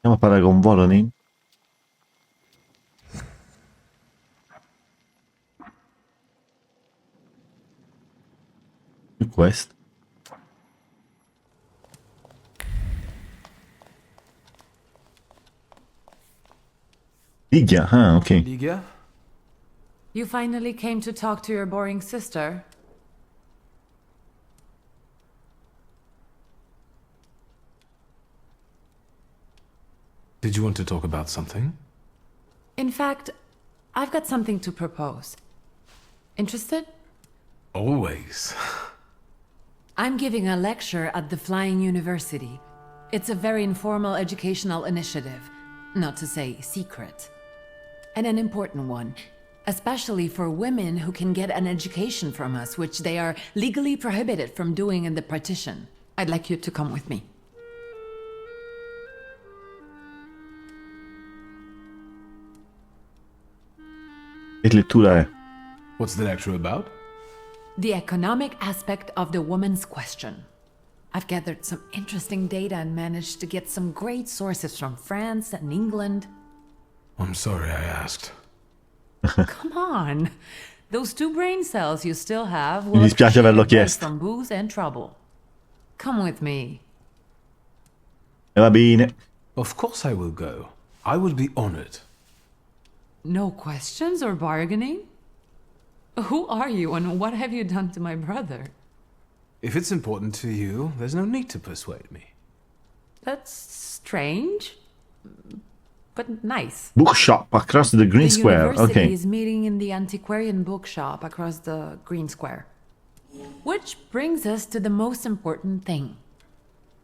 Andiamo a parlare con Voronin. E questo. Ligia, ah, ok. Ligia? You finally came to talk to your boring sister? Did you want to talk about something? In fact, I've got something to propose. Interested? Always. I'm giving a lecture at the Flying University. It's a very informal educational initiative, not to say secret. And an important one, especially for women who can get an education from us, which they are legally prohibited from doing in the partition. I'd like you to come with me. Che lettura è? What's the lecture about? The economic aspect of the woman's question. I've gathered some interesting data and managed to get some great sources from France and England. I'm sorry I asked. Come on. Those 2 brain cells you still have will Mi dispiace averlo appreciate a break chiesto. from booze and trouble. Come with me. E va bene. Of course I will go. I will be honored. No questions or bargaining? Who are you and what have you done to my brother? If it's important to you, there's no need to persuade me. That's strange, but nice. Bookshop across the green The square. university Ok. is meeting in the antiquarian bookshop across the green square. Which brings us to the most important thing.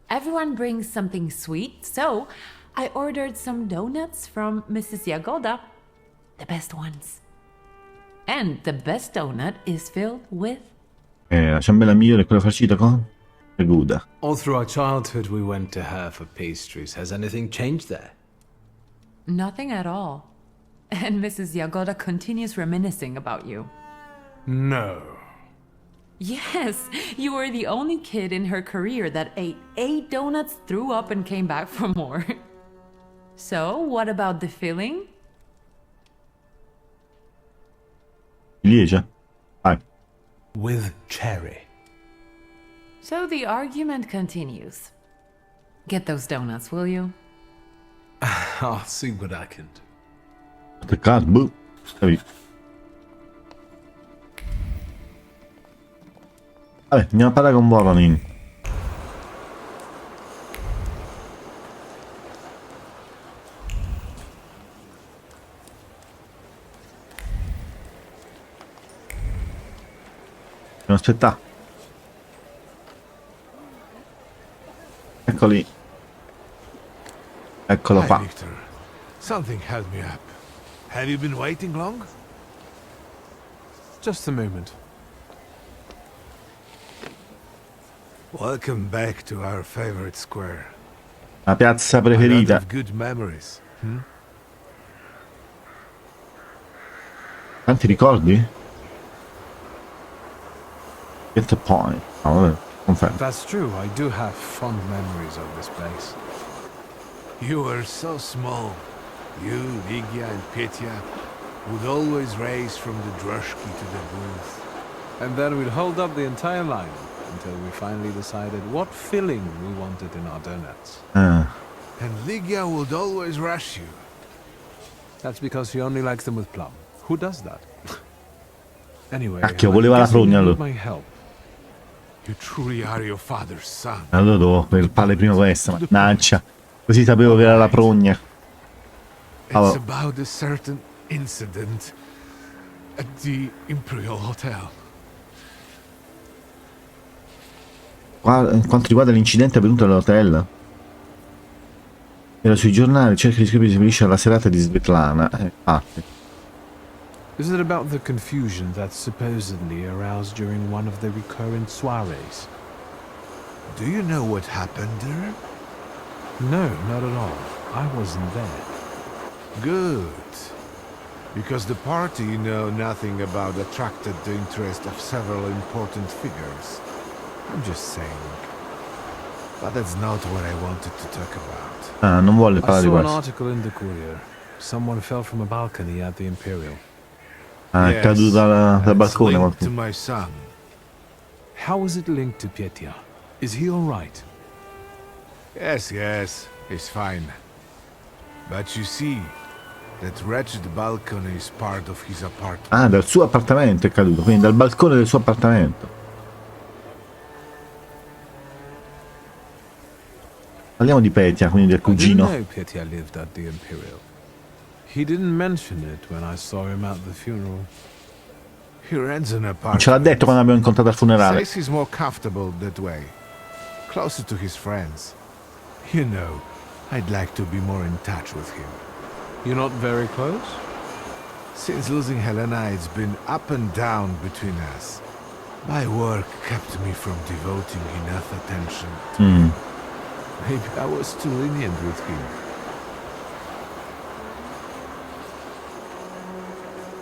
Everyone brings something sweet, so I ordered some donuts from Mrs. Jagoda. The best ones. And the best donut is filled with... La ciambella migliore è quella farcita con Gouda. All through our childhood we went to her for pastries. Has anything changed there? Nothing at all. And Mrs. Jagoda continues reminiscing about you. No. Yes, you were the only kid in her career that ate 8 donuts, threw up, and came back for more. So, what about the filling? Ciliegia? Vai. With cherry. So the argument continues. Get those donuts, will you? I'll see what I can do. The card, boh. Capito. Vabbè, andiamo a parlare con Voronin. Dobbiamo aspettare. Eccoli. Eccolo Hi, qua. Wiktor. Something held me up. Have you been waiting long? Just a moment. Welcome back to our favorite square. La piazza A lot preferita. of good memories. Tanti ricordi? Get the point. No, vabbè, confermo. That's true. I do have fond memories of this place. You were so small. You, Ligia, and Petya would always race from the droshky to the booth. And then we'd hold up the entire line until we finally decided what filling we wanted in our donuts. Ah, And Ligia would always rush you. That's because she only likes them with plum. Who does that? Anyway, Cacchio, I'm voleva la guessing prugna, you allora. need my help. You truly are your father's son. allora dovevo per palle prima questa, mannaggia. Così sapevo che era la progna. It's Allora, about a certain incident at the Imperial Hotel. quanto riguarda l'incidente avvenuto all'hotel, era sui giornali, cerca di scrivere, si riferisce alla serata di Svetlana. Infatti. Is it about the confusion that supposedly aroused during one of the recurrent soirees? Do you know what happened there? No, not at all. I wasn't there. Good. Because the party know nothing about attracted the interest of several important figures. I'm just saying. But that's not what I wanted to talk about. Ah, non vuole I parlare di saw an questo. article in the Courier. Someone fell from a balcony at the Imperial. Ah, è caduto dal it's balcone linked to qualcuno. my son. How is it linked to Pietia? Is he all right? Yes, he's fine. But you see, that wretched balcony is part of his apartment. Ah, dal suo appartamento è caduto, quindi dal balcone del suo appartamento. Parliamo di Petia, quindi del I didn't cugino. know Pietia lived at the Imperial. He didn't mention it when I saw him at the funeral. He rents an Non apartment. ce l'ha detto quando abbiamo incontrato al funerale. Says he's more comfortable that way. Closer to his friends. You know, I'd like to be more in touch with him. You're not very close? Since losing Helena, it's been up and down between us. My work kept me from devoting enough attention to him. Maybe I was too lenient with him.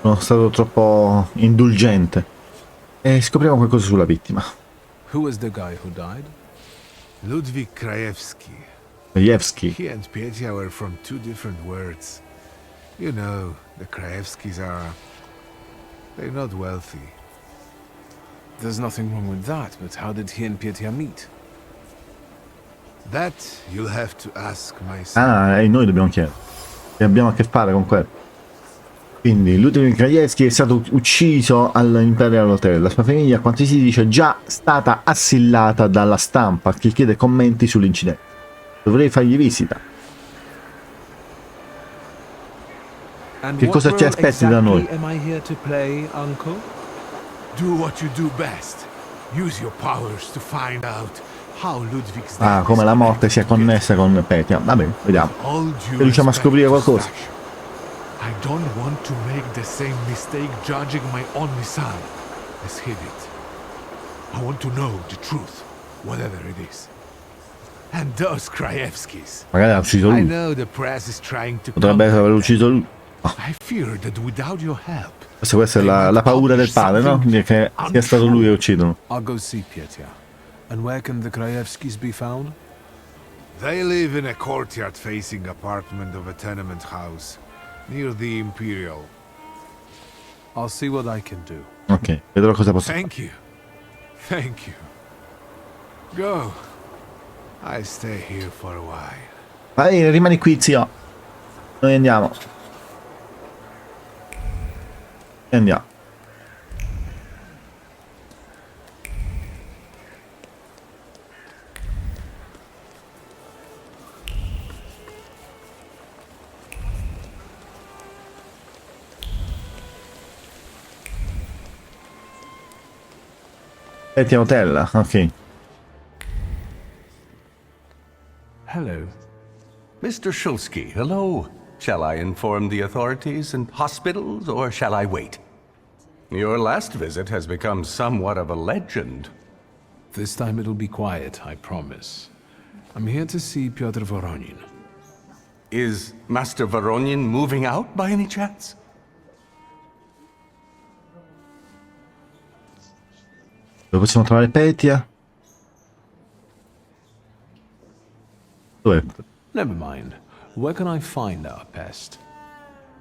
Sono stato troppo indulgente. E scopriamo qualcosa sulla vittima. Who was the guy who died? Ludwig Krajewski. Krajewski. He and Pietia were from two different words. You know, the Krajewskis are... they're not wealthy. There's nothing wrong with that, but how did he and Pietia meet? That you'll have to ask my son. Ah, e noi dobbiamo chiedere. E abbiamo a che fare con quello. Quindi Ludwig Krajewski è stato ucciso all'Imperial Hotel. La sua famiglia, a quanto si dice, è già stata assillata dalla stampa che chiede commenti sull'incidente. Dovrei fargli visita. And Che what cosa ti role aspetti da noi? exactly am I here to play, Uncle? Do what you do best. Use your powers to find out how Ludwig's Ah, death come is la morte sia connected to connessa con Petia. Vabbè, vediamo. Pietia. All due Se riusciamo a respect scoprire to qualcosa. Stash, I don't want to make the same mistake judging my only son as he did. I want to know the truth, whatever it is. And those Krajewskis. Magari ha ucciso I lui. know the press is trying to Potrebbe aver counter ucciso lui. them. I fear that without your help, Questa è la paura del padre, no? Che sia stato lui a ucciderlo. I'll go see Pietia. And where can the Krajewskis be found? they live in a courtyard facing apartment of a tenement house near the Imperial. I'll see what I can do. Ok, vedrò cosa posso fare. Thank you. Thank you. Go. I stay here for a while. Vai, rimani qui, zio. Noi andiamo. E andiamo. Petia Hotel, ok. Hello. Mr. Szulski, hello. Shall I inform the authorities and hospitals, or shall I wait? Your last visit has become somewhat of a legend. This time it'll be quiet, I promise. I'm here to see Pyotr Voronin. Is Master Voronin moving out by any chance? Dove possiamo trovare Petia? Dov'è? Never mind. Where can I find our pest?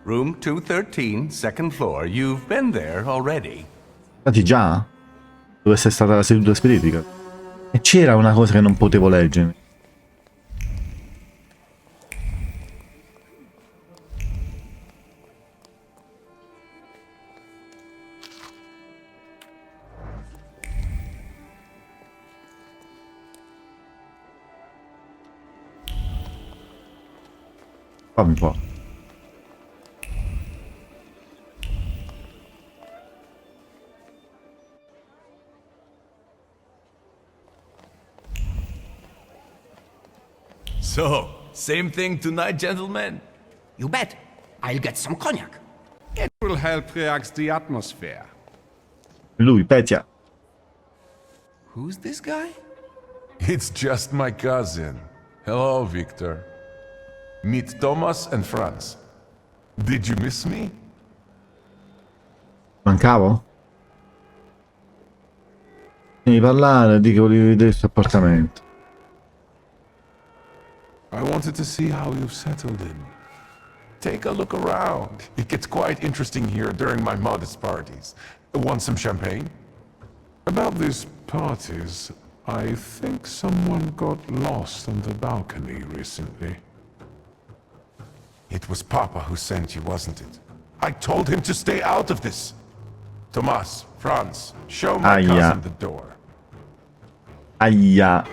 Room 213, second floor. You've been there already. Infatti già? Dove sei stata la seduta spiritica? E c'era una cosa che non potevo leggere. Fammi un po'. So, same thing tonight, gentlemen? You bet. I'll get some cognac. It will help relax the atmosphere. Lui, Petia. Who's this guy? It's just my cousin. Hello, Victor. Meet Thomas and Franz. Did you miss me? Mancavo? Devi parlare, di che volevi vedere il suo appartamento. I wanted to see how you've settled in. Take a look around. It gets quite interesting here during my modest parties. Want some champagne? About these parties, I think someone got lost on the balcony recently. It was Papa who sent you, wasn't it? I told him to stay out of this. Tomas, Franz, show my cousin the door. Aia.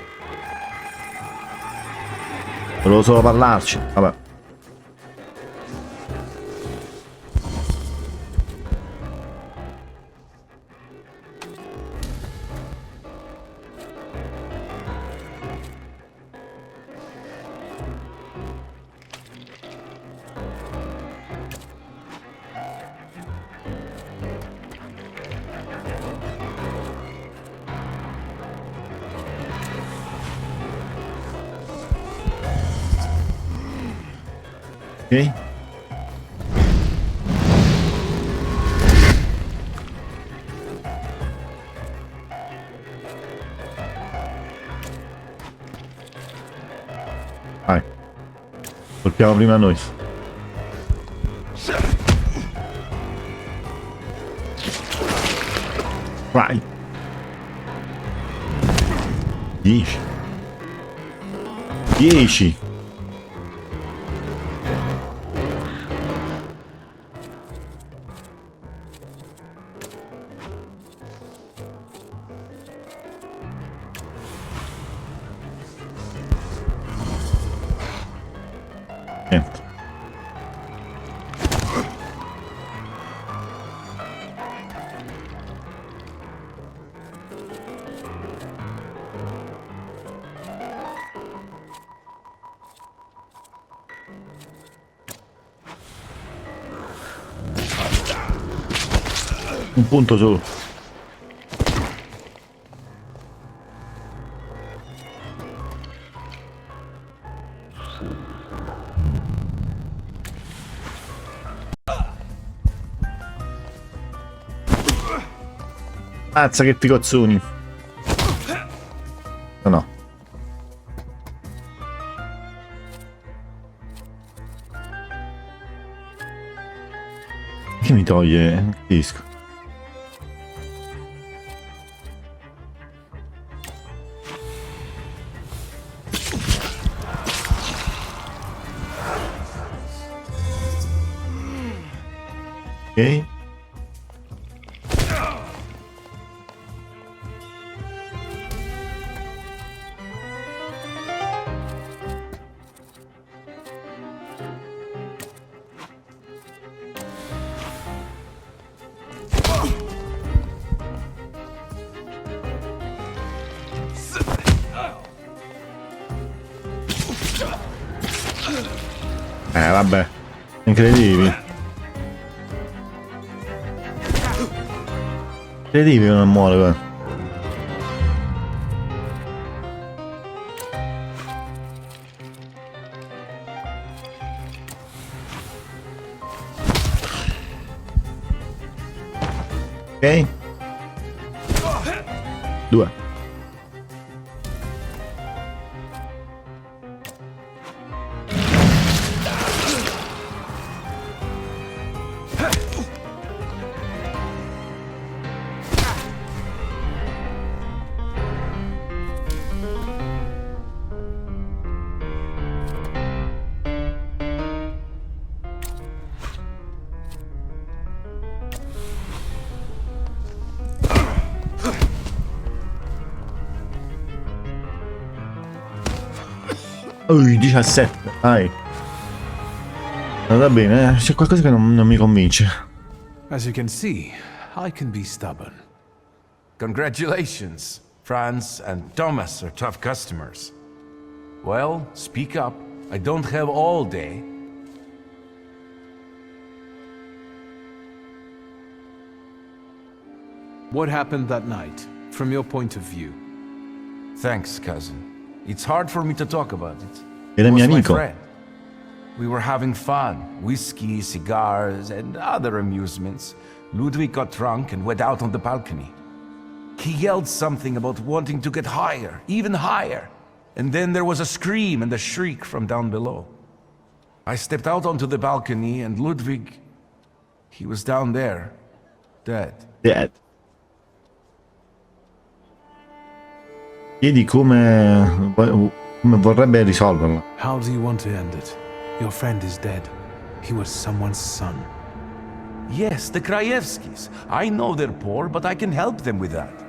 Volevo solo parlarci. Vabbè. Ok. Vai. Colpiamo prima noi. Vai. 10. 10. Niente. Un punto solo. Mazza che picozzoni. No, no. Che mi toglie? Non capisco. Ok. Vabbè, incredibile. Incredibile non muore, guarda. Ok. 2. Oh, 17, dai. Va bene, c'è qualcosa che non mi convince. As you can see, I can be stubborn. Congratulations. Franz and Thomas are tough customers. Well, speak up. I don't have all day. What happened that night, from your point of view? Thanks, cousin. It's hard for me to talk about it. Era He mio was my amico. friend. We were having fun. Whiskey, cigars, and other amusements. Ludwig got drunk and went out on the balcony. He yelled something about wanting to get higher, even higher. And then there was a scream and a shriek from down below. I stepped out onto the balcony and Ludwig, he was down there, dead. Dead. Chiedi come vorrebbe risolverla. How do you want to end it? Your friend is dead. He was someone's son. Yes, the Krajewskis. I know they're poor, but I can help them with that.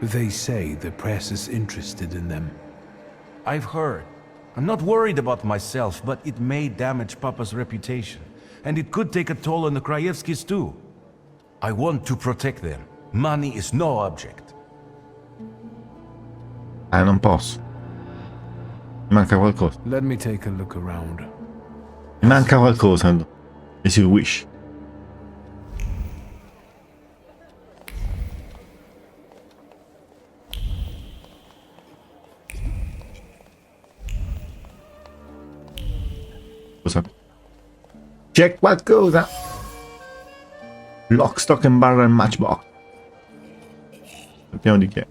They say the press is interested in them. I've heard. I'm not worried about myself, but it may damage Papa's reputation. And it could take a toll on the Krajewskis too. I want to protect them. Money is no object. Non posso. Mi manca qualcosa. Let me take a look around. Mi manca qualcosa. As you wish. Cosa? C'è qualcosa. Lock, stock and barrel matchbox. Sappiamo di che.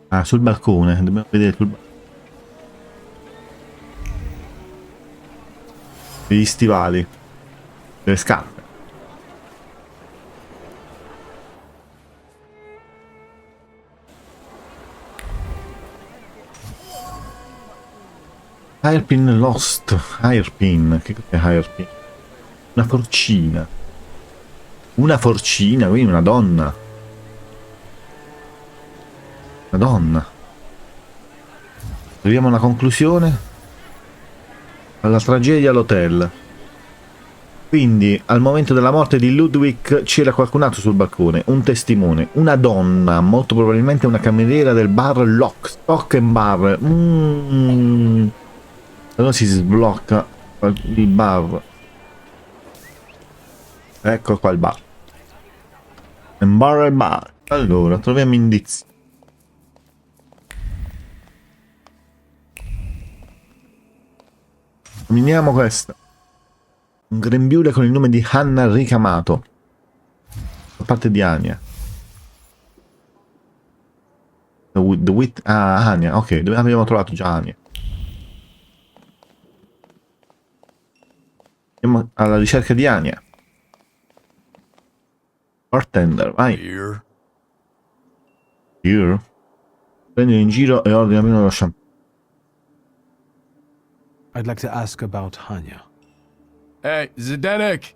Ah, sul balcone, dobbiamo vedere sul balcone. Gli stivali. Le scarpe. Hairpin lost. Hairpin. Che cos'è hairpin? Una forcina. Una forcina, quindi una donna. Una donna. Arriviamo a una conclusione. Alla tragedia all'hotel. Quindi al momento della morte di Ludwig c'era qualcun altro sul balcone, un testimone, una donna, molto probabilmente una cameriera del bar Lock, Stock and Bar. Allora si sblocca il bar. Ecco qua il bar. And bar e bar. Allora, troviamo indizi. Esaminiamo questa. Un grembiule con il nome di Hanna ricamato. Da parte di Ania. Ania, ok, dove abbiamo trovato già Ania? Andiamo alla ricerca di Ania. Bartender, vai. Here. Prendilo in giro e ordinami uno champagne. I'd like to ask about Hanya. Hey, Zdenek!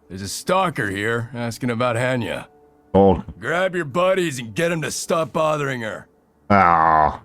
There's a stalker here asking about Hanya. Oh. Grab your buddies and get them to stop bothering her. Ah.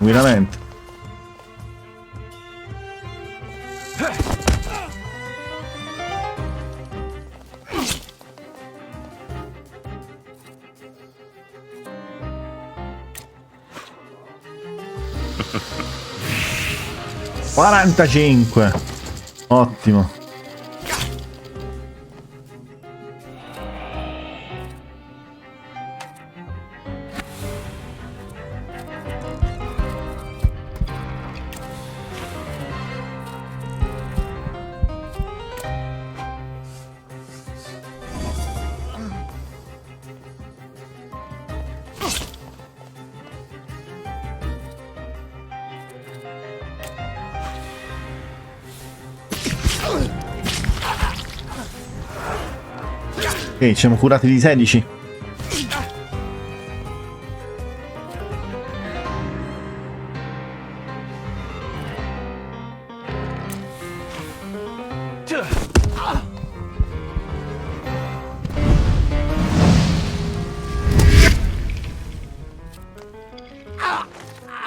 Veramente. $45. Ottimo. Ok, ci siamo curati di 16.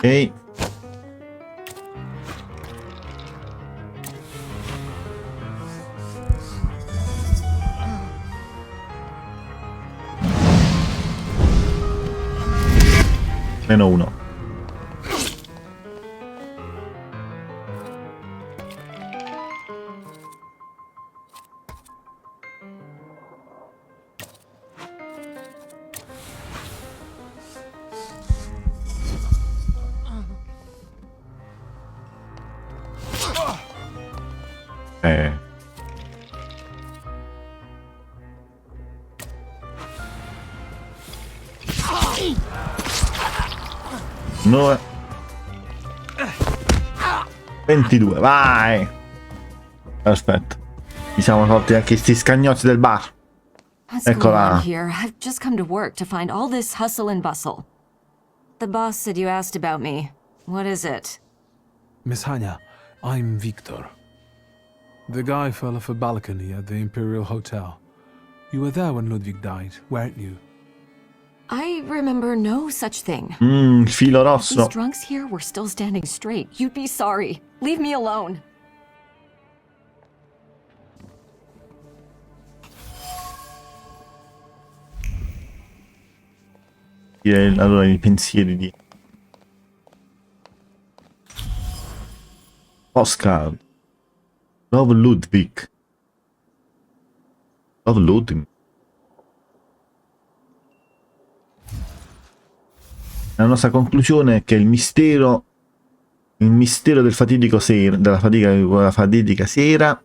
Ok. -1. Eh. No. 22, vai. Aspetta. Mi siamo tolti anche sti scagnotti del bar. What's going Eccola. on here? I've just come to work to find all this hustle and bustle. The boss said you asked about me. What is it? Miss Hanya, I'm Wiktor. The guy fell off a balcony at the Imperial Hotel. You were there when Ludwig died, weren't you? I remember no such thing. Filo If rosso. these drunks here were still standing straight, you'd be sorry. Leave me alone. Allora i pensieri di Oscar. Love Ludwig. Love Ludwig. La nostra conclusione è che il mistero del fatidico sera, della fatidica sera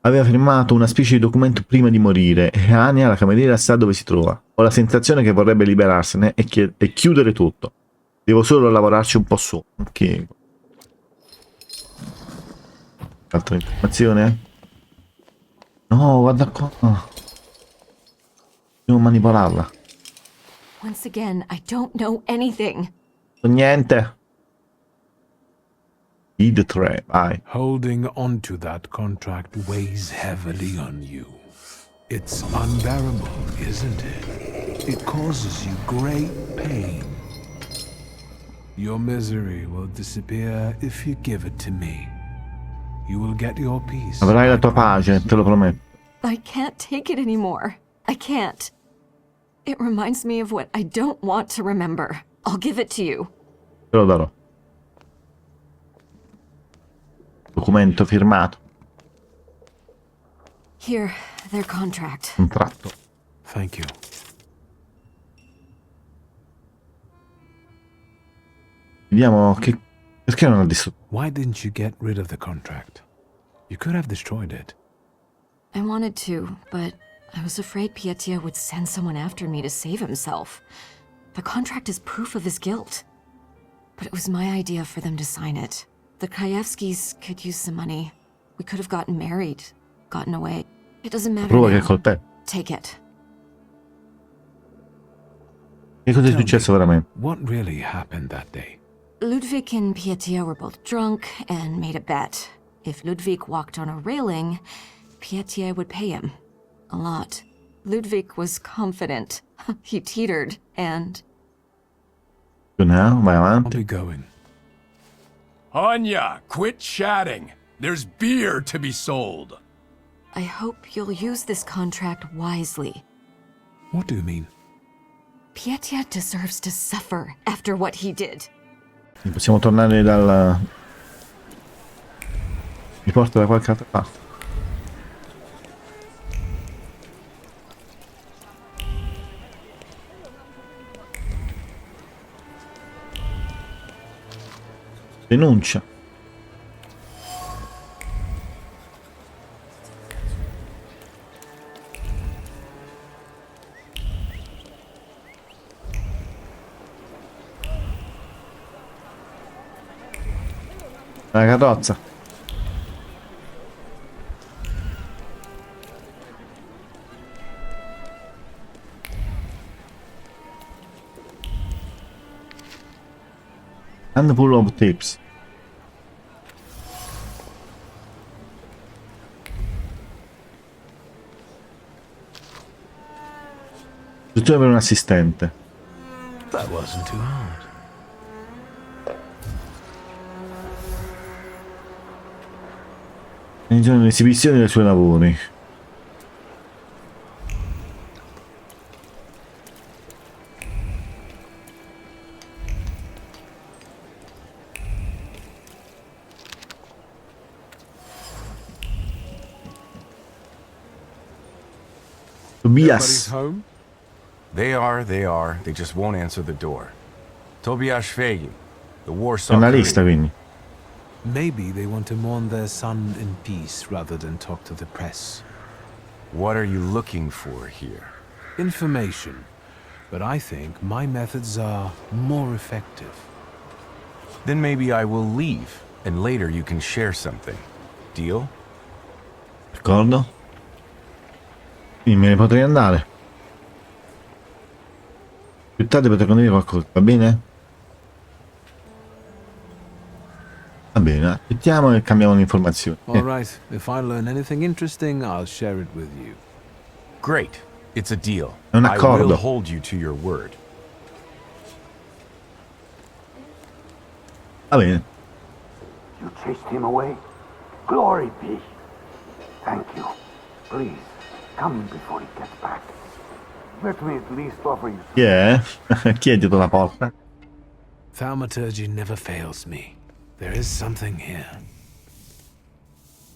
aveva firmato una specie di documento prima di morire e Anya, la cameriera, sa dove si trova. Ho la sensazione che vorrebbe liberarsene e chiudere tutto. Devo solo lavorarci un po' su. Ok. Altra informazione? No, guarda qua. Devo manipolarla. Once again, I don't know anything. Niente. Id 3, vai. Holding on to that contract weighs heavily on you. It's unbearable, isn't it? It causes you great pain. Your misery will disappear if you give it to me. You will get your peace. Avrai la tua pace, te lo prometto. I can't take it anymore. I can't. It reminds me of what I don't want to remember. I'll give it to you. Te lo darò. Documento firmato. Here, their contract. Contratto. Thank you. Vediamo che... Perché non ha distrutto? Why didn't you get rid of the contract? You could have destroyed it. I wanted to, but I was afraid Pietia would send someone after me to save himself. The contract is proof of his guilt. But it was my idea for them to sign it. The Krajewskis could use some money. We could have gotten married, gotten away. It doesn't matter Prova che è now. colpevole. Take it. Che cosa è Tell me, successo veramente? What really happened that day? Ludwig and Pietia were both drunk and made a bet. If Ludwig walked on a railing, Pietia would pay him. A lot. Ludwig was confident. He teetered, and... No, vai I'll avanti. be going. Anya, quit chatting. There's beer to be sold. I hope you'll use this contract wisely. What do you mean? Pietia deserves to suffer after what he did. Possiamo tornare dal... Mi porta da qualche altra parte. Denuncia. La carrozza. Handful of tips. Tutto per un assistente. That wasn't too hard. Iniziano l'esibizione dei suoi lavori. Everybody's Tobias. home? They are. They just won't answer the door. Tobias Fegi, the È Warsaw una lista, Courier. quindi. Maybe they want to mourn their son in peace rather than talk to the press. What are you looking for here? Information. But I think my methods are more effective. Then maybe I will leave, and later you can share something. Deal? D'accordo? Quindi me ne potrei andare. Più tardi potrei condividere qualcosa, va bene? Va bene, aspettiamo e cambiamo le informazioni. All right. If I learn anything interesting, I'll share it with you. Great. It's a deal. È un I accordo. will hold you to your word. Va bene. You chased him away? Glory be. Thank you. Please, come before he gets back. Let me at least offer you... Chi è? Chi è dietro la porta? Thaumaturge never fails me. There is something here.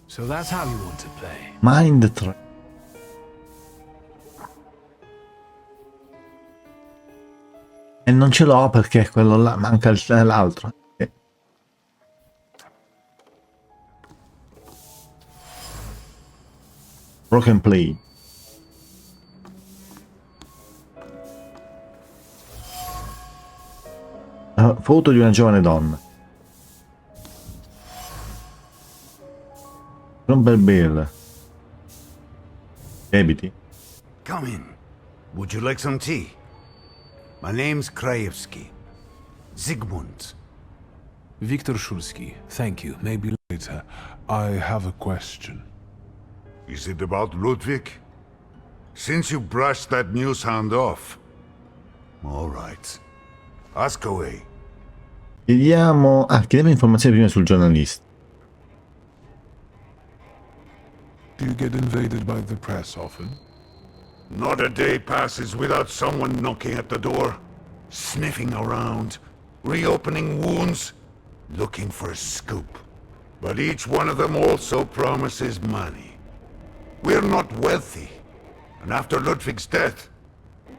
So that's how you want to play. Mind 3. E non ce l'ho perché quello là manca l'altro. Broken Play. Foto di una giovane donna. Romper Bill. Debiti. Come in. Would you like some tea? My name's Krajewski. Zygmunt. Wiktor Szulski, thank you. Maybe later. I have a question. Is it about Ludwig? Since you brushed that news hound off. All right. Ask away. Chiediamo informazioni prima sul giornalista. Do you get invaded by the press often? Not a day passes without someone knocking at the door, sniffing around, reopening wounds, looking for a scoop. But each one of them also promises money. We're not wealthy, and after Ludwig's death,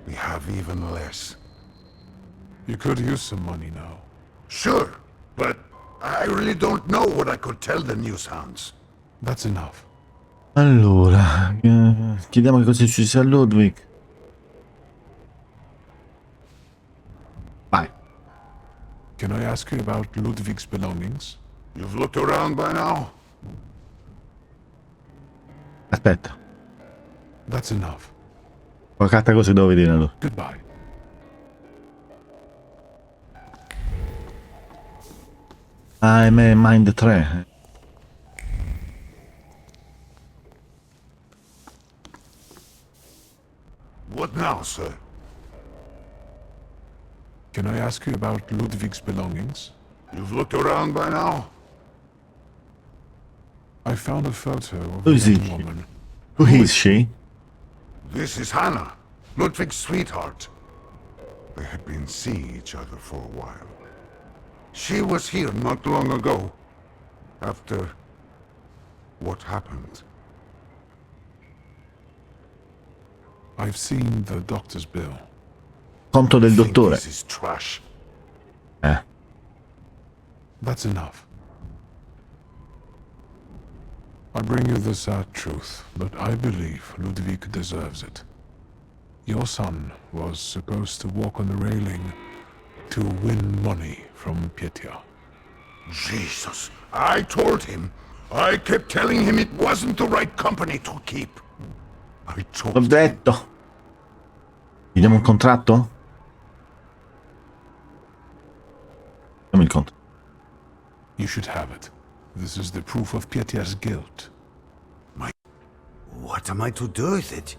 we have even less. You could use some money now. Sure, but I really don't know what I could tell the news hounds. That's enough. Allora, chiediamo che cosa è successo a Ludwig. Vai. Can I ask you about Ludwig's belongings? You've looked around by now? Aspetta. That's enough. Qua carta cosa devo vedere allora. Goodbye. Mind 3. What now, sir? Can I ask you about Ludwig's belongings? You've looked around by now? I found a photo of Who a is young he? woman. Who is she? This is Hannah, Ludwig's sweetheart. They had been seeing each other for a while. She was here not long ago, after what happened. I've seen the doctor's bill. Conto del Think dottore. This is trash. That's enough. I bring you the sad truth, but I believe Ludwig deserves it. Your son was supposed to walk on the railing to win money from Pietia. Jesus, I told him. I kept telling him it wasn't the right company to keep. I told L'ho him. detto. Gli diamo un contratto? Diamo il contratto. You should have it. This is the proof of Pietia's guilt. What am I to do with it?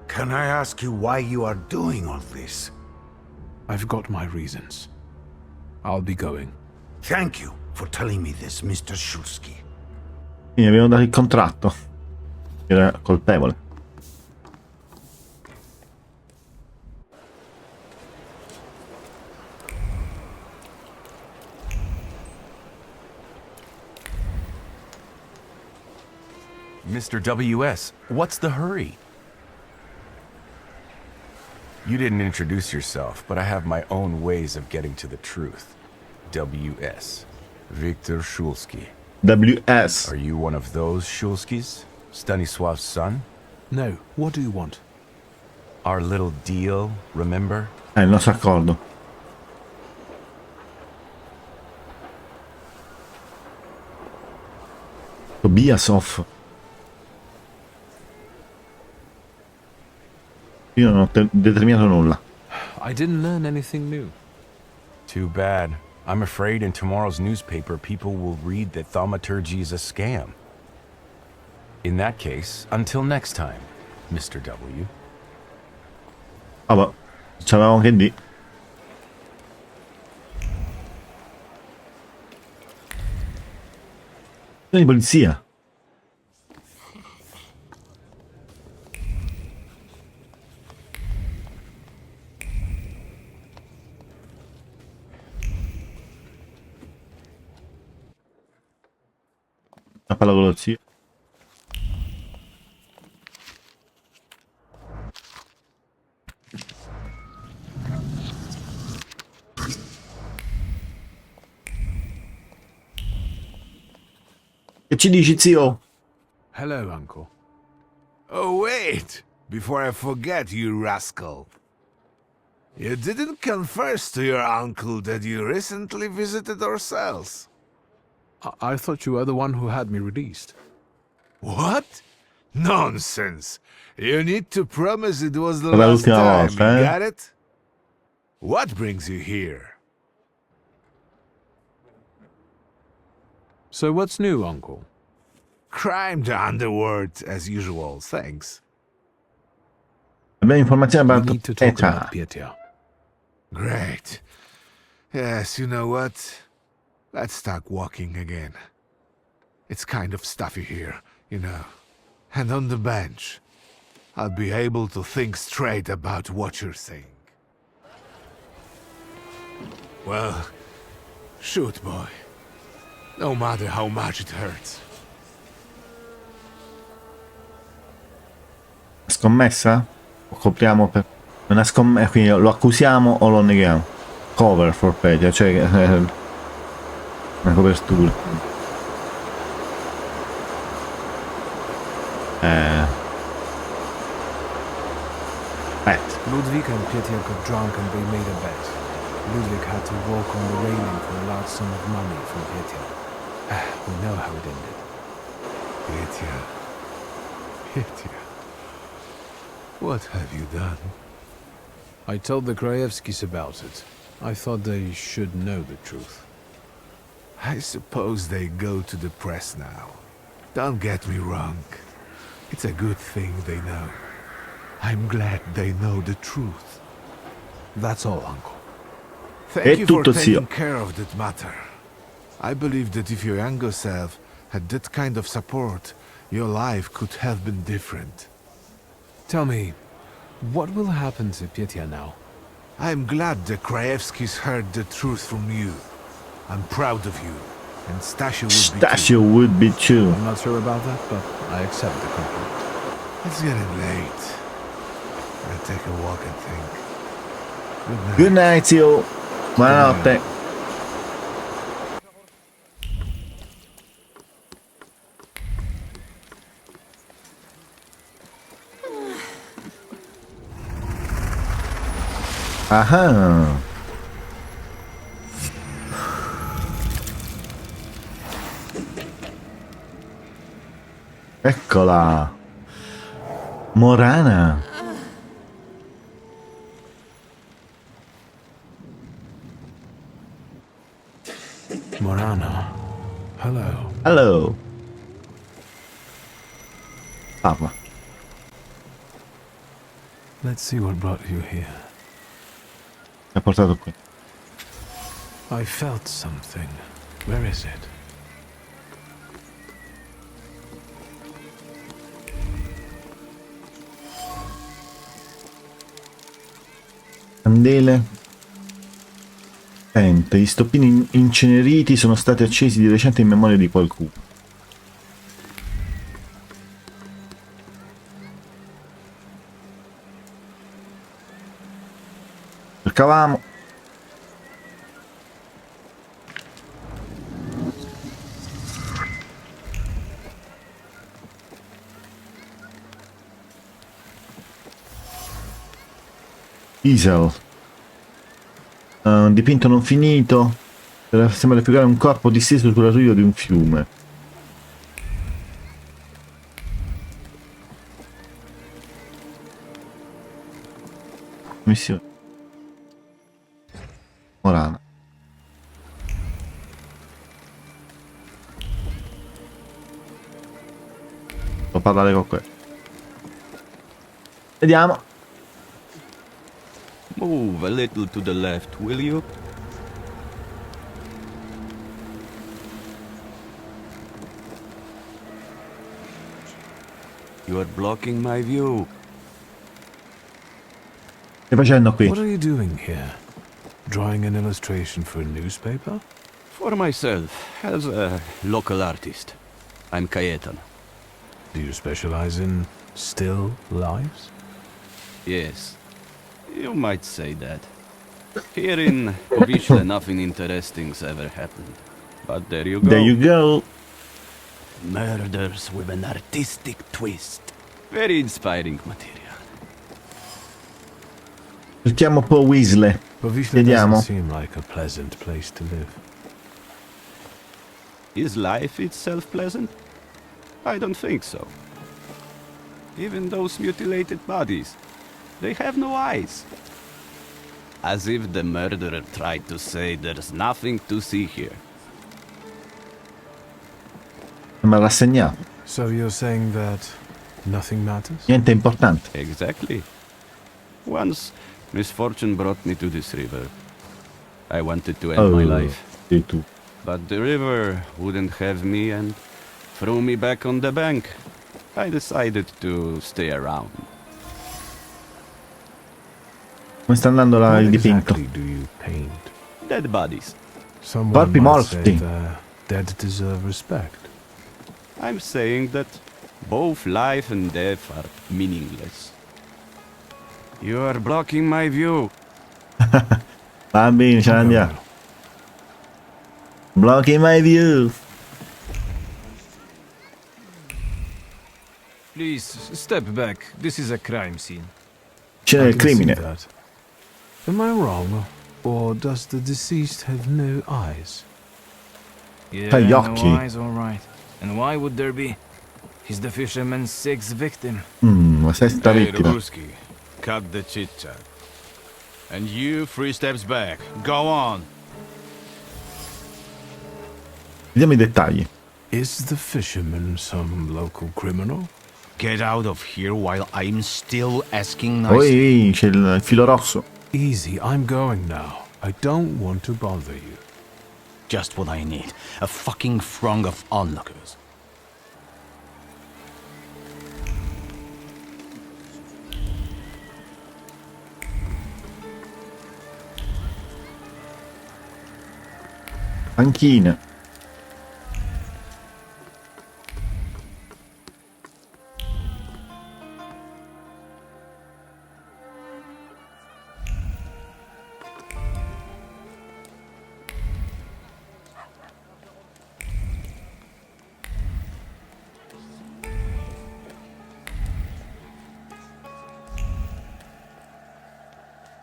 Can I ask you why you are doing all this? I've got my reasons. I'll be going. Thank you for telling me this, Mr. Szulski. Quindi abbiamo dato il contratto. Era colpevole. Mr. WS, what's the hurry? You didn't introduce yourself, but I have my own ways of getting to the truth. WS. Wiktor Szulski. WS. Are you one of those Szulskis? Stanisław's son? No. What do you want? Our little deal, remember? Il nostro accordo. Tobias off. Io non ho determinato nulla. I didn't learn anything new. Too bad. I'm afraid in tomorrow's newspaper people will read that thaumaturge is a scam. In that case, until next time, Mr. W. Vabbè, c'avevamo che di. Di polizia. Ha parlato con lo zio. Che ci dici, zio? Hello, Uncle. Oh, wait! Before I forget, you rascal. You didn't confess to your uncle that you recently visited our cells. I thought you were the one who had me released. What? Nonsense! You need to promise it was the Quella last l'ultima time, volta, you got it? What brings you here? So what's new, Uncle? Crime the underworld, as usual, thanks. Abbiamo informazioni We about need to talk ETA. about Pietia. Great. Yes, you know what? Let's start walking again. It's kind of stuffy here, you know. And on the bench, I'll be able to think straight about what you're saying. Well, shoot, boy. No matter how much it hurts. Scommessa? O copriamo per... Una scommessa, quindi lo accusiamo o lo neghiamo? Cover for Petia, cioè una copertura. Ludwig and Pietia got drunk and they made a bet. Ludwig had to walk on the railing for a large sum of money from Pietia. We know how it ended. Pietia. What have you done? I told the Krajewskis about it. I thought they should know the truth. I suppose they go to the press now. Don't get me wrong. It's a good thing they know. I'm glad they know the truth. That's all, Uncle. Thank you for tutto, zio. taking care of that matter. I believe that if your younger self had that kind of support, your life could have been different. Tell me, what will happen to Pietia now? I'm glad the Krajewskis heard the truth from you. I'm proud of you, and Stasio would be too. Stasio would be too. I'm not sure about that, but I accept the compliment. It's getting late. I'll take a walk and think. Good night. Good night, zio. Buonanotte. Ah. Eccola. Morana. Morana. Hello. Hello. Papa. Let's see what brought you here. Mi ha portato qui. I felt something. Where is it? Candele. Sente, gli stoppini inceneriti sono stati accesi di recente in memoria di qualcuno. Cercavamo. Diesel. Dipinto non finito. Sembra raffigurare un corpo disteso sulla riva di un fiume. Missione. Morana. Devo parlare con quello. Vediamo. Move a little to the left, will you? You are blocking my view. Che stai facendo qui? What are you doing here? Drawing an illustration for a newspaper? For myself, as a local artist. I'm Cayetan. Do you specialize in still lives? Yes, you might say that. Here in Povishle, nothing interesting's ever happened. But there you go. There you go. Murders with an artistic twist. Very inspiring material. Cerchiamo un po' Weasley. Povishle Vediamo. doesn't seem like a pleasant place to live. Is life itself pleasant? I don't think so. Even those mutilated bodies, they have no eyes. As if the murderer tried to say there's nothing to see here. Ma rassegnato. So you're saying that nothing matters? Niente importante. Exactly. Once, misfortune brought me to this river. I wanted to end my life. Tu. But the river wouldn't have me and threw me back on the bank. I decided to stay around. Come sta andando il What dipinto? exactly do you paint? Dead bodies. Someone Corpi might say morti. the dead deserve respect. I'm saying that both life and death are meaningless. You are blocking my view. Va bene, ce ne andiamo. Blocking my view. Please, step back. This is a crime scene. C'è I il can see crimine. that. Am I wrong? Or does the deceased have no eyes? Yeah, Gli no occhi. eyes, all right. And why would there be? He's the fisherman's sixth victim. La sesta vittima. Ruski, cut the chit-chat. And you 3 steps back. Go on. Vediamo i dettagli. Is the fisherman some local criminal? Get out of here while I'm still asking Poi c'è il filo rosso. Easy, I'm going now. I don't want to bother you. Just what I need. A fucking throng of onlookers. Panchine.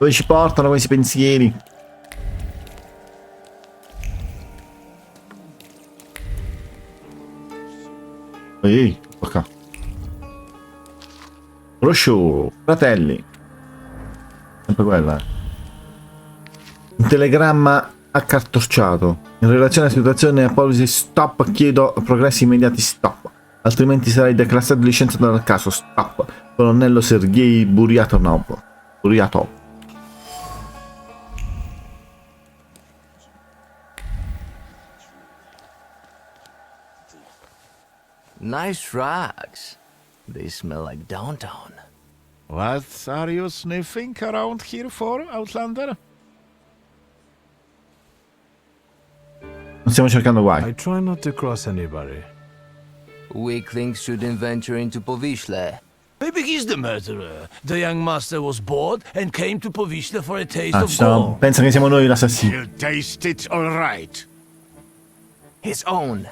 Dove ci portano questi pensieri? Ehi, qua. Brochure, fratelli. Sempre quella. Un telegramma accartocciato. In relazione alla situazione policy stop, chiedo progressi immediati stop. Altrimenti sarai declassato e licenziato dal caso stop. Colonnello Sergei Buryatov. Nice rugs. They smell like downtown. What are you sniffing around here for, Outlander? Non stiamo cercando guai. I try not to cross anybody. Weaklings shouldn't venture into Povishle. Maybe he's the murderer. The young master was bored and came to Povishle for a taste Ah, of gore. pensa che siamo noi l'assassino. He'll taste it all right. His own.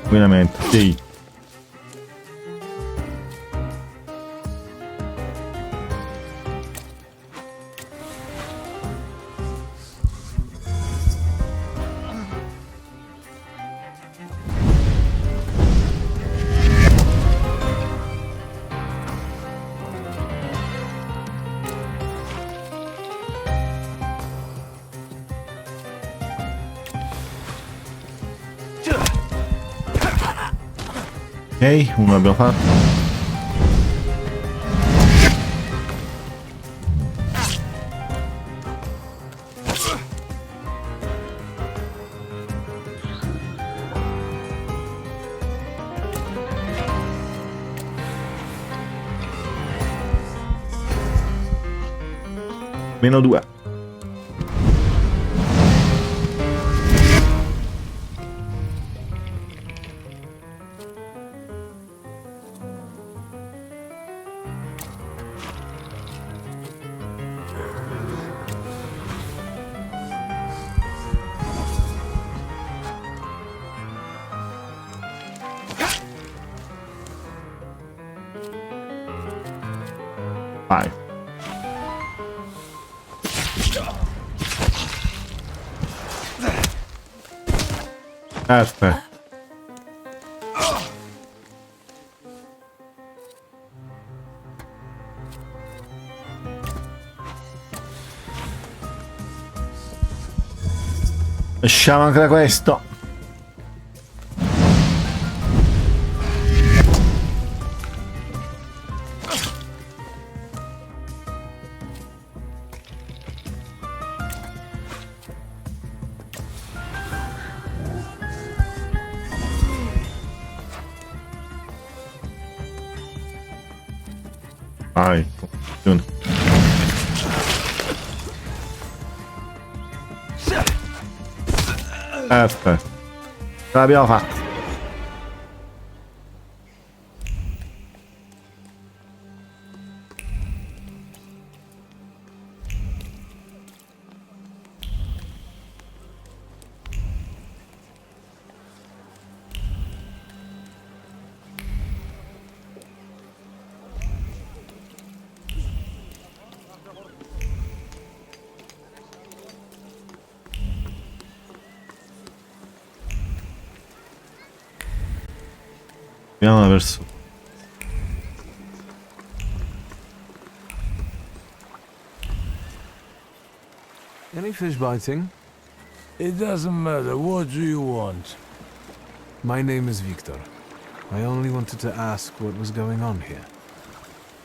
Veramente, sì. Ok, uno l'abbiamo fatto. Meno 2. Vai. Aspetta. Lasciamo anche da questo. Vai. Aspetta. Ce l'abbiamo fatta. Andiamo verso. Any fish biting? It doesn't matter. What do you want? My name is Wiktor. I only wanted to ask what was going on here.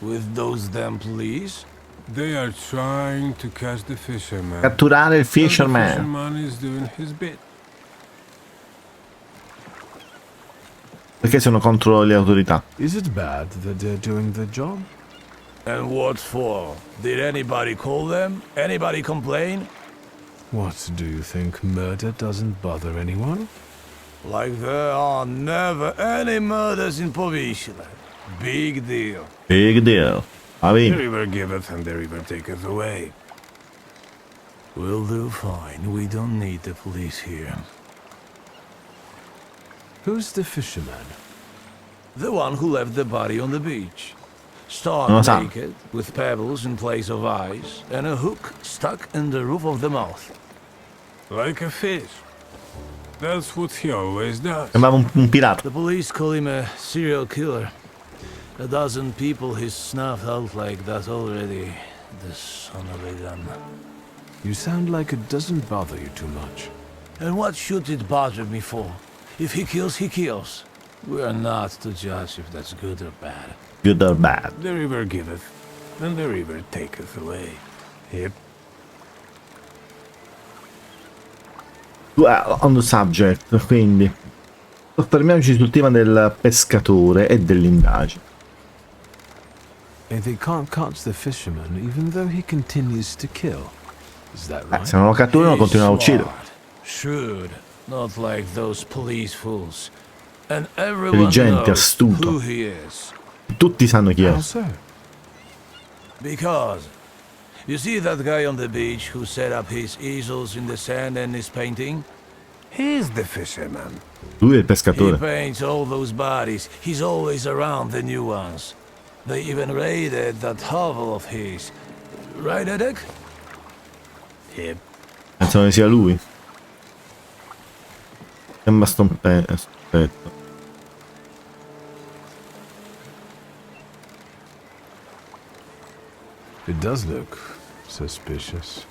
With those damn police? They are trying to catch the fisherman. Catturare il fisherman. The fisherman is doing his bit. Perché sono contro le autorità? Is it bad that they're doing the job? And what for? Did anybody call them? Anybody complain? What, do you think murder doesn't bother anyone? Like there are never any murders in Povishle. Big deal. Big deal. The river giveth and the river taketh away. We'll do fine. We don't need the police here. Who's the fisherman? The one who left the body on the beach. Non lo Stark sa. naked, with pebbles in place of eyes, and a hook stuck in the roof of the mouth. Like a fish. That's what he always does. Sembrava un pirata. The police call him a serial killer. A dozen people he's snuffed out like that already. The son of a gun. You sound like it doesn't bother you too much. And what should it bother me for? If he kills, he kills. We are not to judge if that's good or bad. Good or bad. The river giveth, and the river taketh away. Yep. Well, on the subject, quindi soffermiamoci sul tema del pescatore e dell'indagine. And they can't catch the fisherman even though he continues to kill. Is that right? Se non lo catturano continuano a uccidere. Shrewd, not like those police fools. And everyone Intelligente, knows astuto. who he is. Tutti sanno chi è. Because you see that guy on the beach who set up his easels in the sand and is painting? He's the fisherman. Lui è il He pescatore. paints all those bodies. He's always around the new ones. They even raided that hovel of his. Right, Edek? Yep. Pensano che sia lui. Sembra aspetta. It does look suspicious.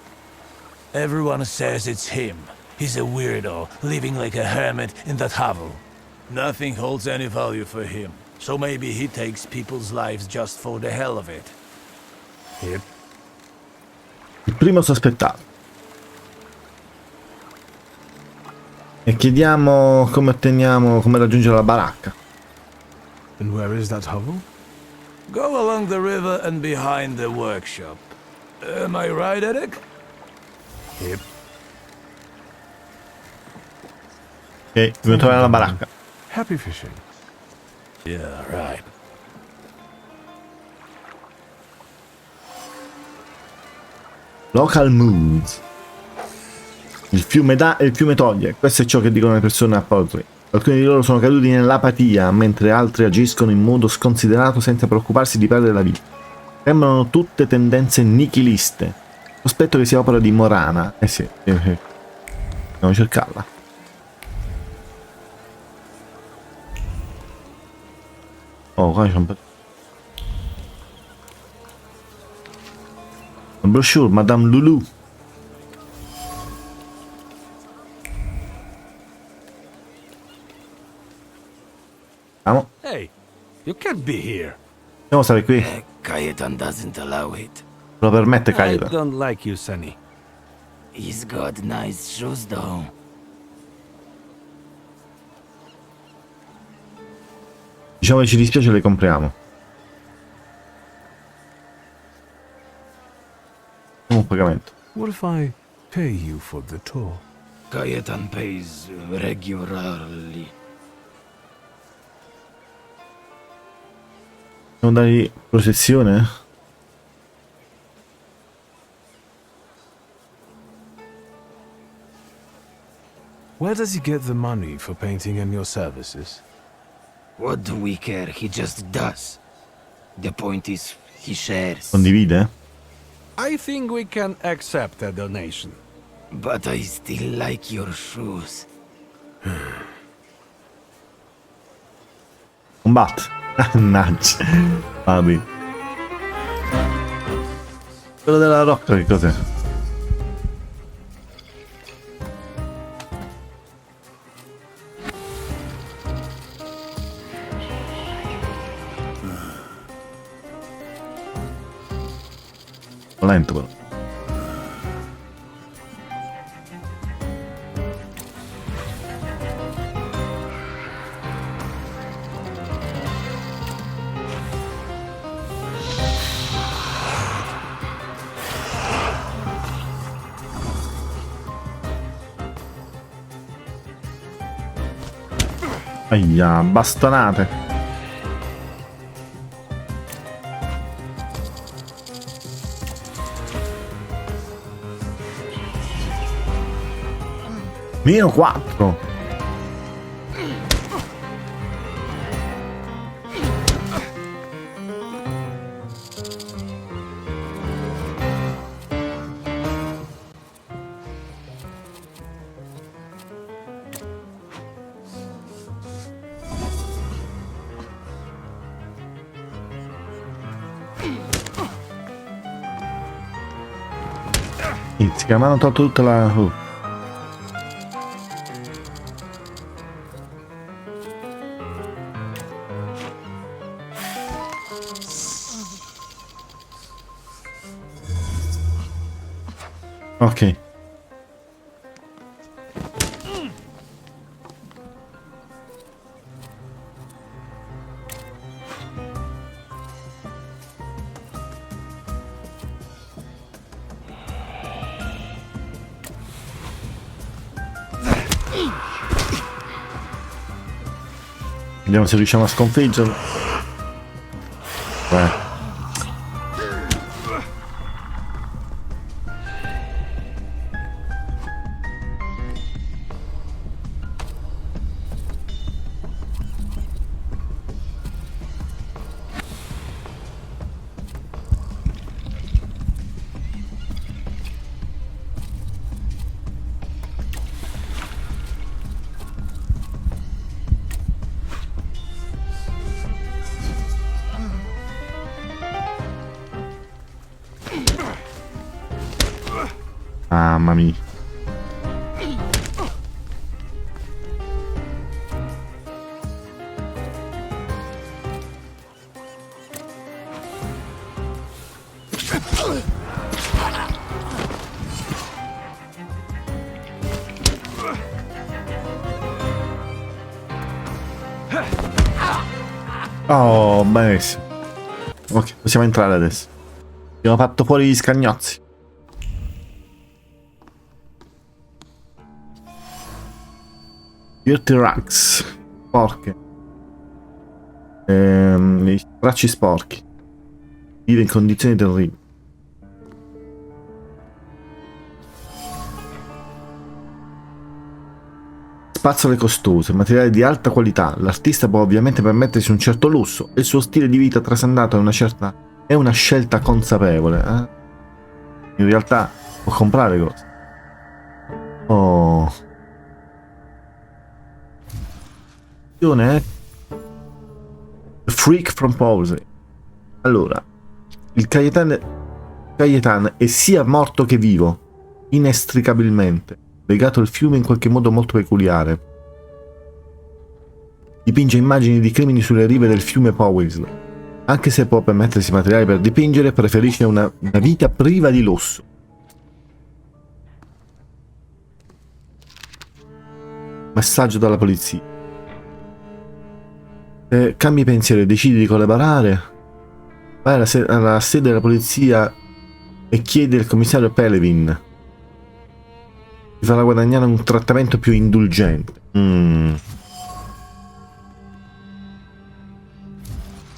Everyone says it's him. He's a weirdo, living like a hermit in that hovel. Nothing holds any value for him, so maybe he takes people's lives just for the hell of it. Yep. Il primo sospettato. E chiediamo come raggiungere la baracca. And where is that hovel? Go along the river and behind the workshop. Am I right, Edek? Yep. Ok, dobbiamo trovare la baracca. Happy fishing. Yeah, right. Local moods. Il fiume dà e il fiume toglie. Questo è ciò che dicono le persone a Portare. Alcuni di loro sono caduti nell'apatia, mentre altri agiscono in modo sconsiderato senza preoccuparsi di perdere la vita. Sembrano tutte tendenze nichiliste. Sospetto che sia opera di Morana. Eh sì, dobbiamo cercarla. Oh, qua c'è un po'. La brochure, Madame Loulou. Andiamo. Hey, you can't be here. Possiamo stare qui. Cayetan doesn't allow it. Lo permette I Caio. don't like you, Sonny. He's got nice shoes though. Diciamo che ci dispiace, le compriamo. Un pagamento. What if I pay you for the tour? Cayetan pays regularly. Devo dargli protezione? Where does he get the money for painting and your services? What do we care? He just does. The point is, he shares. Condivide? I think we can accept a donation. But I still like your shoes. Combatte. Mannaggia. Vabbè. Quello della rocca che cos'è? Lento però. Aia, bastonate. Meno 4. Si chiamano tolto tutta la... Ok. Vediamo se riusciamo a sconfiggerlo. Beh. Mamma mia. Oh, benissimo. Ok, possiamo entrare adesso. Abbiamo fatto fuori gli scagnozzi. Dirty Rags. Porche. I stracci sporchi. Vive in condizioni terribili. Spazzole costose, materiali di alta qualità. L'artista può ovviamente permettersi un certo lusso e il suo stile di vita trasandato è una scelta consapevole. In realtà può comprare cose. Oh. Freak from Palsy. Allora, il Cayetan è sia morto che vivo, inestricabilmente, legato al fiume in qualche modo molto peculiare. Dipinge immagini di crimini sulle rive del fiume Powys. Anche se può permettersi materiali per dipingere, preferisce una vita priva di lusso. Messaggio dalla polizia. Cambi pensiero e decidi di collaborare, vai alla sede della polizia e chiedi al commissario Pelevin. Ti farà guadagnare un trattamento più indulgente. Quindi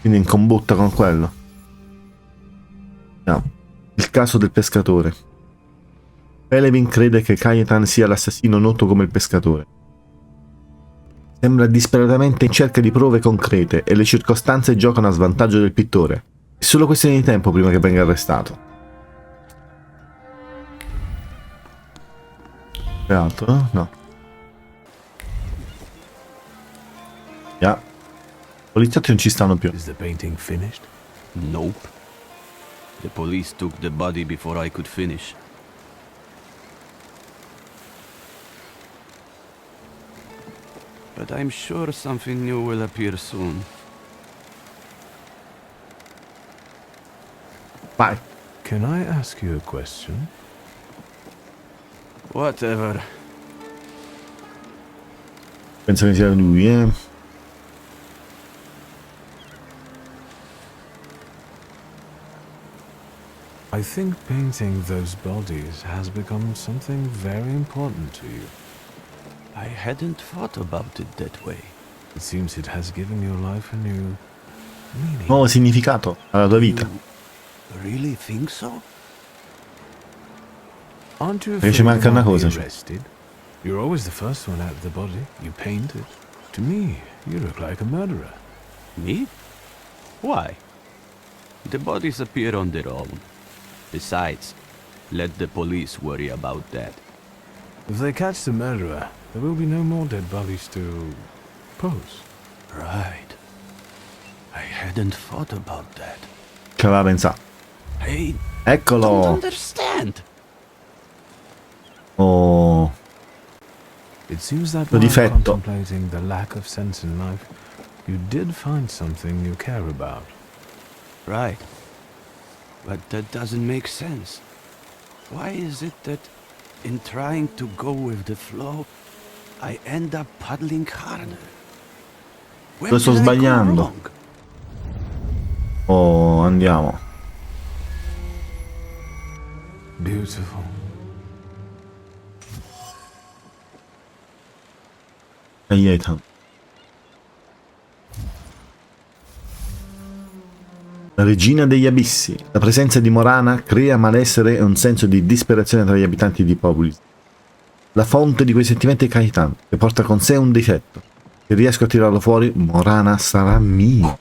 in combutta con quello. No. Il caso del pescatore. Pelevin crede che Cayetan sia l'assassino noto come il pescatore. Sembra disperatamente in cerca di prove concrete e le circostanze giocano a svantaggio del pittore. È solo questione di tempo prima che venga arrestato. C'è altro, no? No. Yeah. I poliziotti non ci stanno più. Is the painting finished? Nope. The police took the body before I could finish. But I'm sure something new will appear soon. Vai. Can I ask you a question? Whatever. Penso che sia lui, I think painting those bodies has become something very important to you. I hadn't thought about it that way. It seems it has given your life a new meaning. Nuovo significato alla tua vita. You really think so? Aren't you Perché ci manca una cosa. arrested? You're always the first one out of the body. You paint it. To me, you look like a murderer. Me? Why? The bodies appear on their own. Besides, let the police worry about that. If they catch the murderer, there will be no more dead bodies to pose. Right. I hadn't thought about that. Ci aveva pensato. I Eccolo. don't understand. It seems that Lo while difetto. contemplating the lack of sense in life, you did find something you care about. Right. But that doesn't make sense. Why is it that in trying to go with the flow, I end up paddling harder? Lo sto sbagliando. Oh, andiamo. Beautiful. Aiuto. La regina degli abissi. La presenza di Morana crea malessere e un senso di disperazione tra gli abitanti di Populis. La fonte di quei sentimenti è Caetano, che porta con sé un difetto. Se riesco a tirarlo fuori, Morana sarà mia.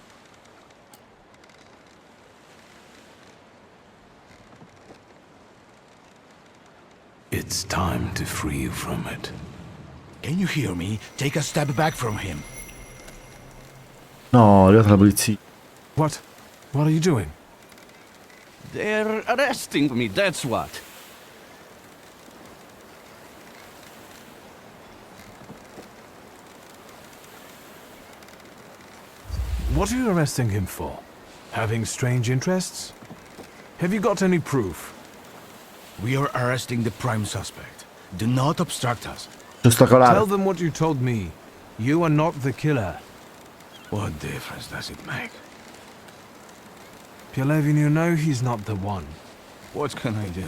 It's time to free you from it. Can you hear me? Take a step back from him. No, è arrivata la polizia. What? What are you doing? They're arresting me, that's what. What are you arresting him for? Having strange interests? Have you got any proof? We are arresting the prime suspect. Do not obstruct us. Tell them what you told me. You are not the killer. What difference does it make? Pielevin, you know he's not the one. What can I do?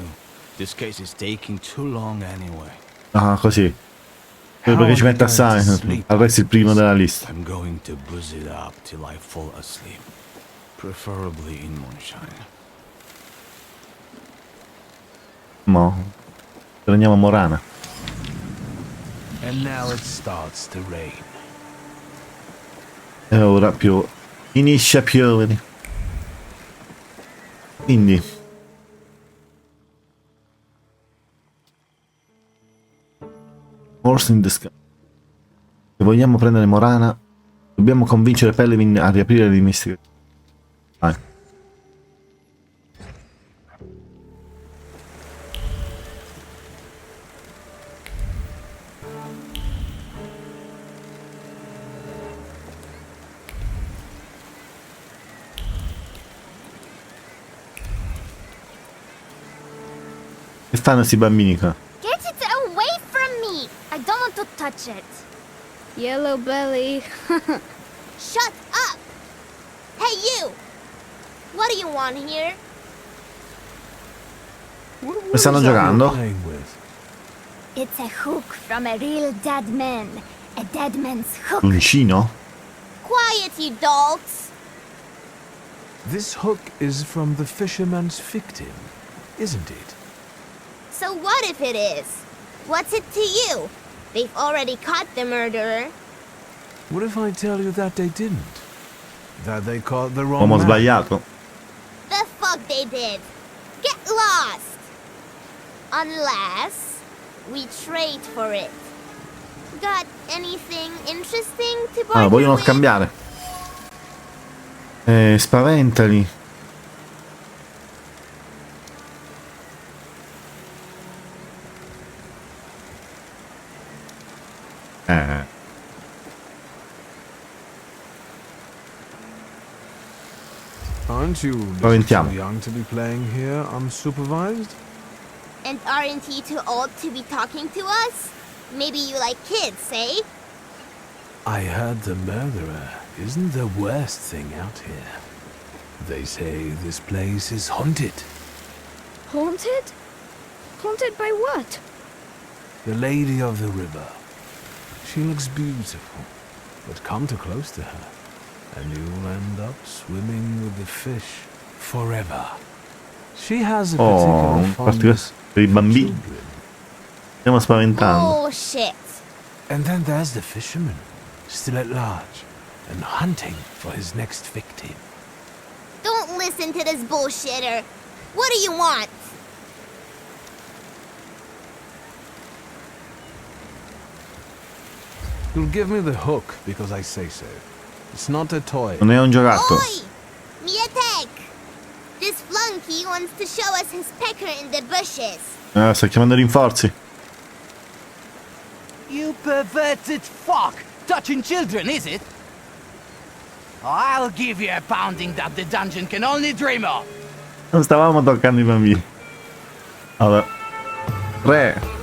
This case is taking too long anyway. Ah, così. Perché ci mette assai. Avresti il primo della lista. I'm going to buzz it up till I fall asleep. Preferably in moonshine. Mo. Prendiamo Morana. And now it starts to rain. E ora più. Finisce a piovere. Quindi. Horse in the sky. Se vogliamo prendere Morana, dobbiamo convincere Pielevin a riaprire l'investigazione. Vai. Che fanno sti bambini qua? Get it away from me! I don't want to touch it. Yellow belly. Shut up! Hey you! What do you want here? Come stanno giocando? It's a hook from a real dead man. A dead man's hook. Uncino? Quiet, you dolts! This hook is from the fisherman's victim, isn't it? So what if it is? What's it to you? They've already caught the murderer. What if I tell you that they didn't? That they caught the wrong Uomo man? sbagliato. The fuck they did! Get lost! Unless we trade for it. Got anything interesting to barter Ah, vogliono with? scambiare. Spaventali. Aren't you Spaventiamo. too young to be playing here unsupervised? And aren't you too old to be talking to us? Maybe you like kids, eh? I heard the murderer isn't the worst thing out here. They say this place is haunted. Haunted? Haunted by what? The Lady of the River. She looks beautiful, but come too close to her, and you'll end up swimming with the fish forever. She has a Oh, particular infatti fondness per i for bambini. children. Stiamo spaventando. Bullshit. And then there's the fisherman, still at large, and hunting for his next victim. Don't listen to this bullshitter. What do you want? You'll give me the hook because I say so. It's not a toy. Non è un giocattolo. Oi! Mietek! This flunky wants to show us his pecker in the bushes. Sta chiamando rinforzi. You perverted fuck! Touching children, is it? I'll give you a pounding that the dungeon can only dream of! Non stavamo toccando i bambini. Allora. 3.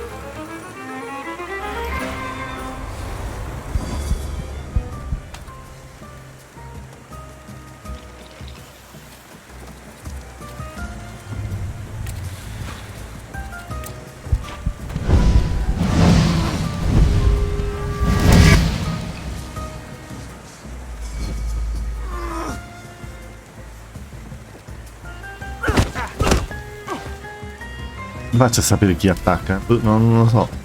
Mi faccio sapere chi attacca. Non lo so.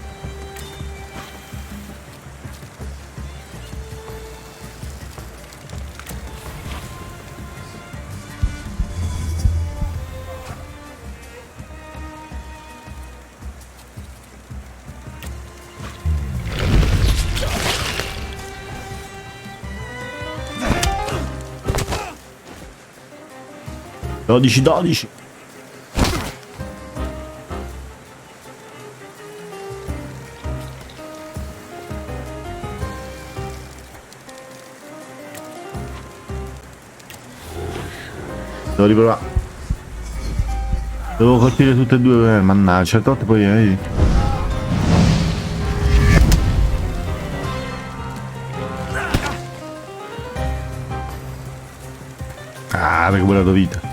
Dodici. Devo riprovare. Devo colpire tutte e due, mannaggia, certe volte poi Ah, recuperato vita.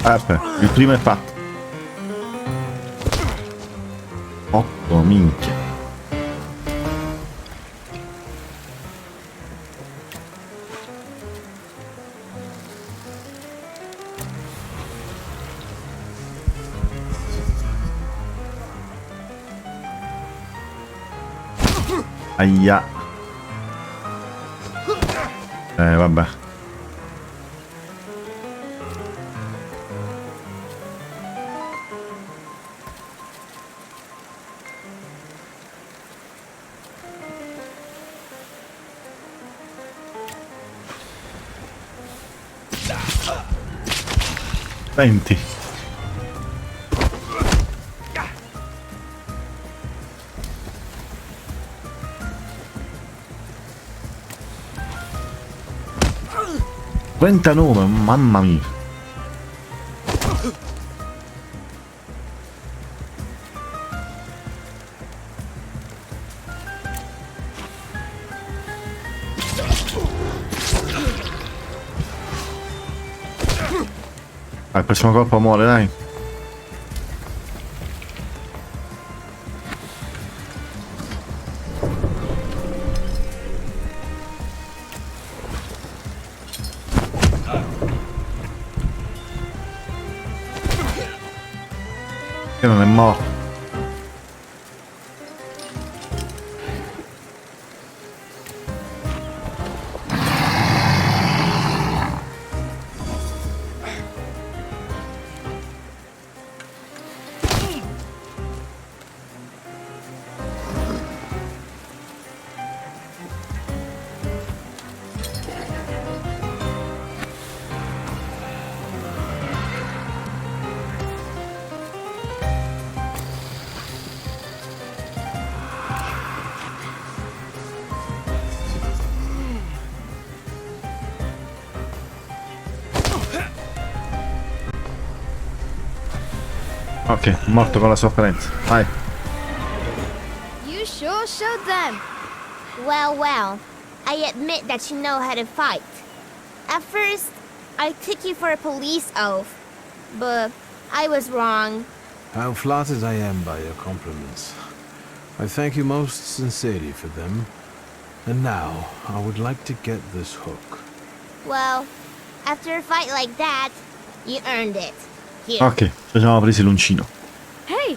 Aspetta, il primo è fatto. 8, minchia. Aia. Vabbè. Menti. $39, mamma mia. Il prossimo colpo muore, dai. Che non è morto. Ok, morto con la sofferenza. Vai. You sure showed them. Well, I admit that you know how to fight. At first, I took you for a police oaf, but I was wrong. How flattered I am by your compliments. I thank you most sincerely for them. And now, I would like to get this hook. Well, after a fight like that, you earned it. Here. Ok, ci siamo presi l'uncino. Hey,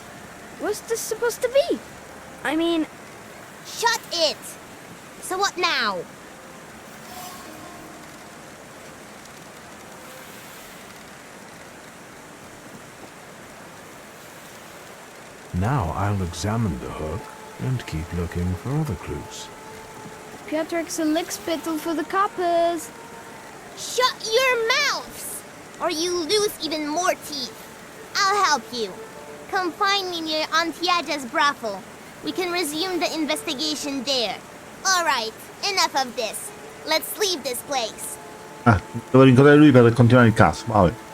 what's this supposed to be? I mean... Shut it! So what now? Now I'll examine the hook and keep looking for other clues. Pietrik's a lickspittle for the coppers. Shut your mouths, or you lose even more teeth. I'll help you. Come find me near Antiaja's brothel. We can resume the investigation there. Alright, enough of this. Let's leave this place. Devo rincontrare lui per continuare il caso. Vabbè.